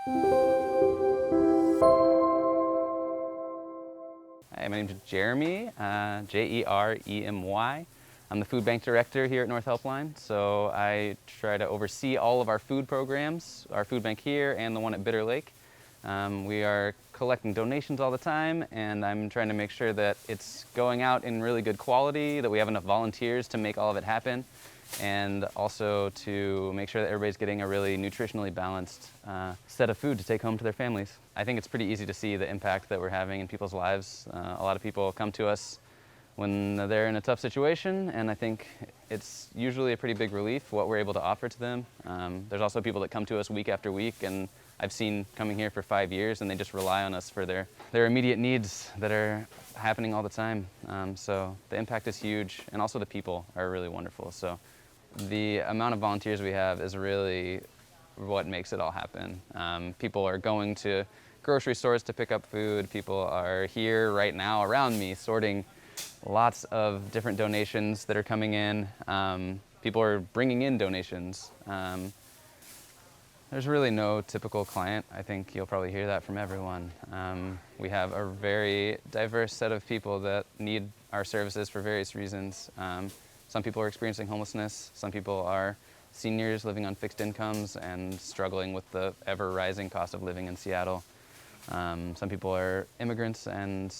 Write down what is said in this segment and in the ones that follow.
Hi, my name is Jeremy, Jeremy. I'm the food bank director here at North Helpline, so I try to oversee all of our food programs, our food bank here and the one at Bitter Lake. We are collecting donations all the time, and I'm trying to make sure that it's going out in really good quality, that we have enough volunteers to make all of it happen, and also to make sure that everybody's getting a really nutritionally balanced set of food to take home to their families. I think it's pretty easy to see the impact that we're having in people's lives. A lot of people come to us when they're in a tough situation, and I think it's usually a pretty big relief what we're able to offer to them. There's also people that come to us week after week, and I've seen coming here for 5 years, and they just rely on us for their immediate needs that are happening all the time. So the impact is huge, and also the people are really wonderful. So the amount of volunteers we have is really what makes it all happen. People are going to grocery stores to pick up food. People are here right now around me sorting lots of different donations that are coming in. People are bringing in donations. There's really no typical client. I think you'll probably hear that from everyone. We have a very diverse set of people that need our services for various reasons. Some people are experiencing homelessness. Some people are seniors living on fixed incomes and struggling with the ever-rising cost of living in Seattle. Some people are immigrants and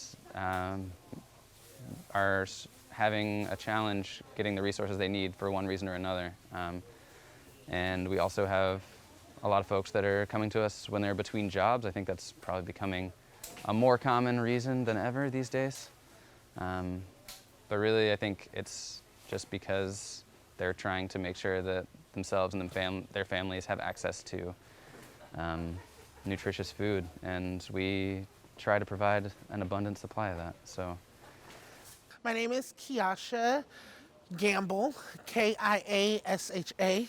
are having a challenge getting the resources they need for one reason or another. And we also have a lot of folks that are coming to us when they're between jobs. I think that's probably becoming a more common reason than ever these days. But really, I think it's just because they're trying to make sure that themselves and their families have access to nutritious food, and we try to provide an abundant supply of that. So, My name is Kiasha Gamble, Kiasha.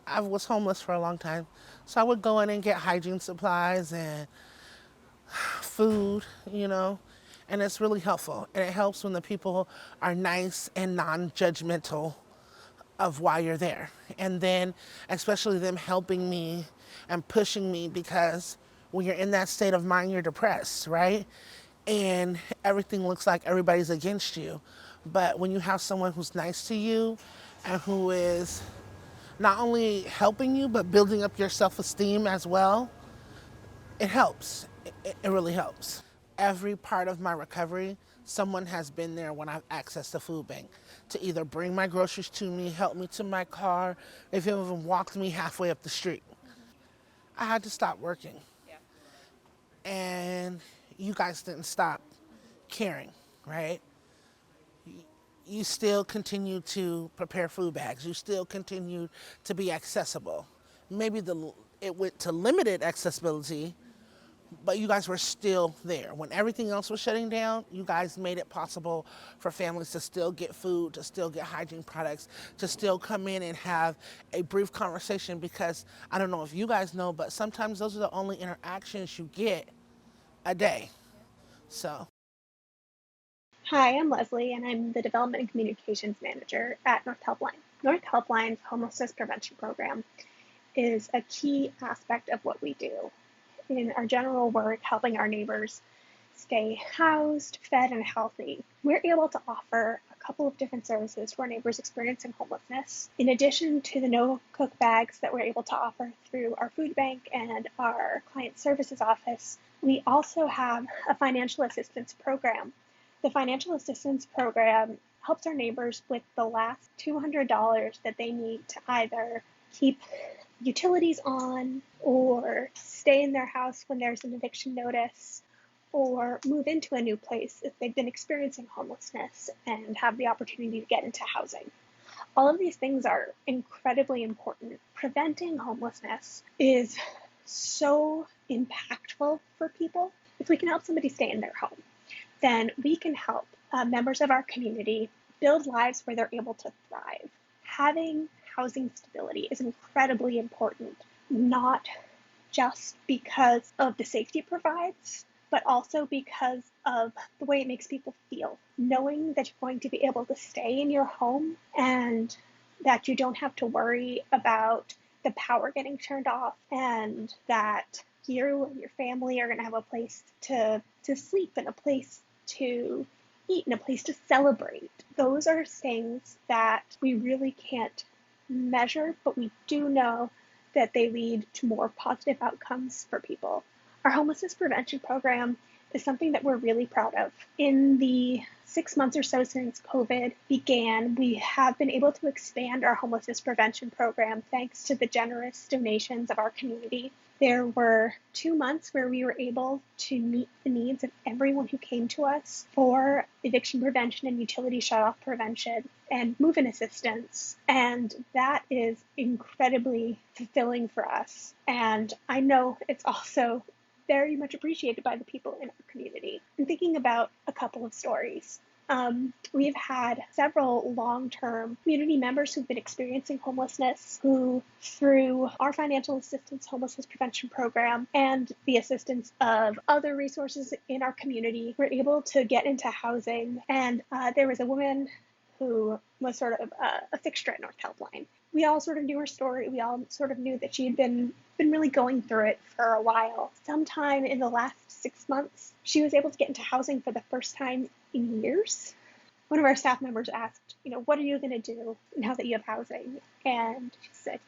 I was homeless for a long time, so I would go in and get hygiene supplies and food, and it's really helpful. And it helps when the people are nice and non-judgmental of why you're there. And then especially them helping me and pushing me, because when you're in that state of mind, you're depressed, right? And everything looks like everybody's against you. But when you have someone who's nice to you and who is not only helping you, but building up your self-esteem as well, it helps. It really helps. Every part of my recovery, someone has been there when I've accessed the food bank to either bring my groceries to me, help me to my car, if it even walked me halfway up the street. I had to stop working. And you guys didn't stop caring, right? You still continue to prepare food bags. You still continue to be accessible. Maybe it went to limited accessibility, but you guys were still there. When everything else was shutting down, you guys made it possible for families to still get food, to still get hygiene products, to still come in and have a brief conversation, because I don't know if you guys know, but sometimes those are the only interactions you get a day. So. Hi, I'm Leslie, and I'm the Development and Communications Manager at North Helpline. North Helpline's Homelessness Prevention Program is a key aspect of what we do in our general work helping our neighbors stay housed, fed, and healthy. We're able to offer a couple of different services to our neighbors experiencing homelessness. In addition to the no-cook bags that we're able to offer through our food bank and our client services office, we also have a financial assistance program. The financial assistance program helps our neighbors with the last $200 that they need to either keep utilities on, or stay in their house when there's an eviction notice, or move into a new place if they've been experiencing homelessness and have the opportunity to get into housing. All of these things are incredibly important. Preventing homelessness is so impactful for people. If we can help somebody stay in their home, then we can help members of our community build lives where they're able to thrive. Having housing stability is incredibly important, not just because of the safety it provides, but also because of the way it makes people feel. Knowing that you're going to be able to stay in your home and that you don't have to worry about the power getting turned off, and that you and your family are going to have a place to sleep and a place to eat and a place to celebrate. Those are things that we really can't measure, but we do know that they lead to more positive outcomes for people. Our homelessness prevention program is something that we're really proud of. In the 6 months or so since COVID began, we have been able to expand our homelessness prevention program thanks to the generous donations of our community. There were 2 months where we were able to meet the needs of everyone who came to us for eviction prevention and utility shutoff prevention and move-in assistance. And that is incredibly fulfilling for us. And I know it's also very much appreciated by the people in our community. I'm thinking about a couple of stories. We've had several long-term community members who've been experiencing homelessness who, through our financial assistance homelessness prevention program and the assistance of other resources in our community, were able to get into housing. And there was a woman who was sort of a fixture at North Helpline. We all sort of knew her story. We all sort of knew that she had been really going through it for a while. Sometime in the last 6 months, she was able to get into housing for the first time in years. One of our staff members asked, what are you going to do now that you have housing? And she said,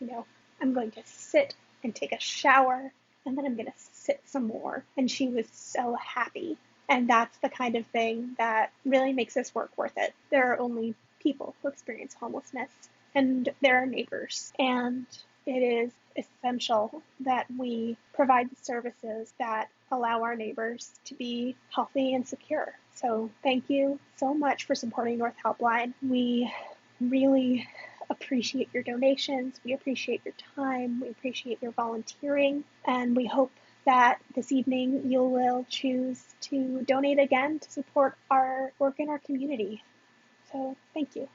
I'm going to sit and take a shower, and then I'm going to sit some more. And she was so happy. And that's the kind of thing that really makes this work worth it. There are only people who experience homelessness, and there are neighbors. And it is essential that we provide the services that allow our neighbors to be healthy and secure. So thank you so much for supporting North Helpline. We really appreciate your donations. We appreciate your time. We appreciate your volunteering. And we hope that this evening you will choose to donate again to support our work in our community. So thank you.